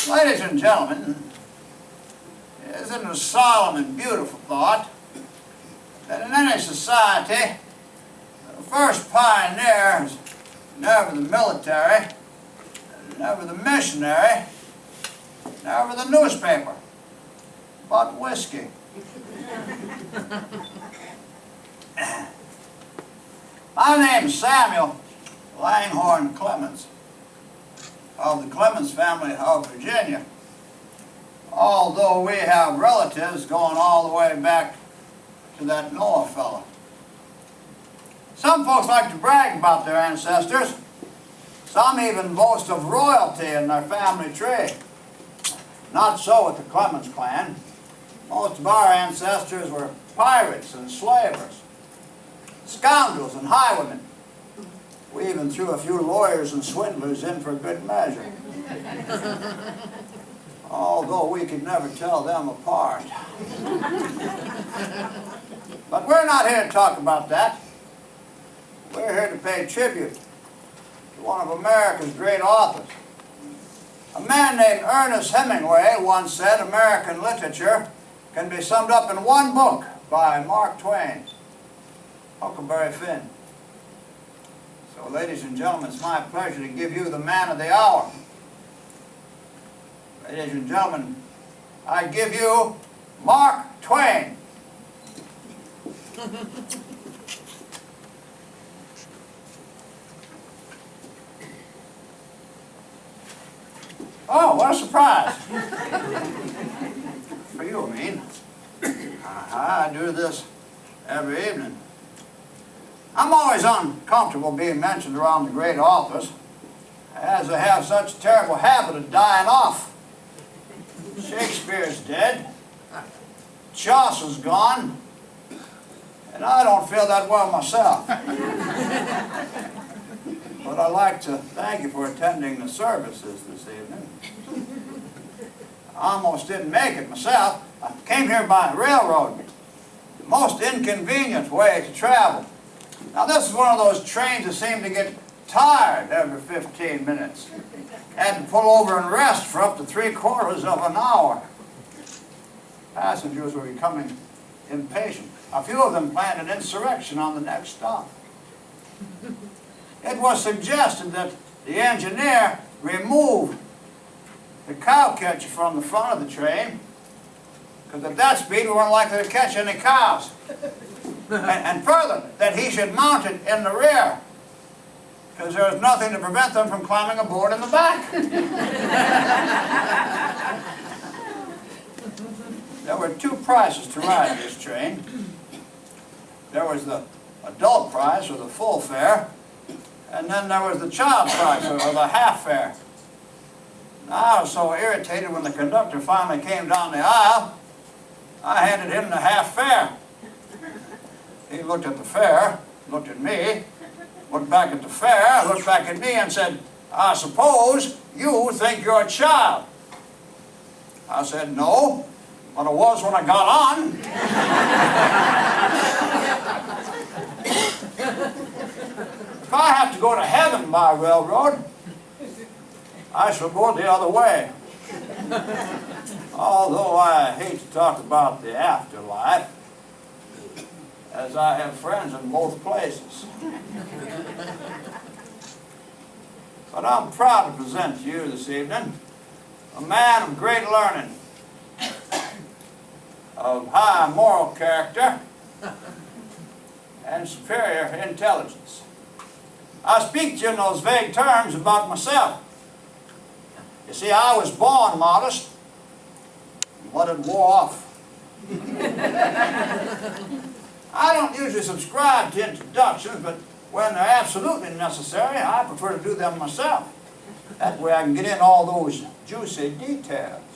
Ladies and gentlemen, isn't it a solemn and beautiful thought that in any society, the first pioneer is never the military, never the missionary, never the newspaper, but whiskey. My name is Samuel Langhorne Clemens, of the Clemens family of Virginia, although we have relatives going all the way back to that Noah fellow. Some folks like to brag about their ancestors. Some even boast of royalty in their family tree. Not so with the Clemens clan. Most of our ancestors were pirates and slavers, scoundrels and highwaymen. We even threw a few lawyers and swindlers in for good measure. Although we could never tell them apart. But we're not here to talk about that. We're here to pay tribute to one of America's great authors. A man named Ernest Hemingway once said American literature can be summed up in one book by Mark Twain, Huckleberry Finn. So, ladies and gentlemen, it's my pleasure to give you the man of the hour. Ladies and gentlemen, I give you Mark Twain. Oh, what a surprise. For you, I mean. I do this every evening. I'm always uncomfortable being mentioned around the great authors, as they have such a terrible habit of dying off. Shakespeare's dead, Chaucer's gone, and I don't feel that well myself. But I'd like to thank you for attending the services this evening. I almost didn't make it myself. I came here by railroad, the most inconvenient way to travel. Now this is one of those trains that seem to get tired every 15 minutes. Had to pull over and rest for up to 3/4 of an hour. Passengers were becoming impatient. A few of them planned an insurrection on the next stop. It was suggested that the engineer remove the cow catcher from the front of the train, because at that speed we weren't likely to catch any cows. And further, that he should mount it in the rear, because there was nothing to prevent them from climbing aboard in the back. There were two prices to ride this train. There was the adult price, or the full fare, and then there was the child price, or the half fare. Now, I was so irritated when the conductor finally came down the aisle, I handed him the half fare. He looked at the fare, looked at me, looked back at the fare, looked back at me and said, "I suppose you think you're a child." I said, "No, but I was when I got on." If I have to go to heaven by railroad, I shall go the other way. Although I hate to talk about the afterlife, as I have friends in both places. But I'm proud to present to you this evening a man of great learning, of high moral character, and superior intelligence. I speak to you in those vague terms about myself. You see, I was born modest, but it wore off. I don't usually subscribe to introductions, but when they're absolutely necessary, I prefer to do them myself. That way I can get in all those juicy details.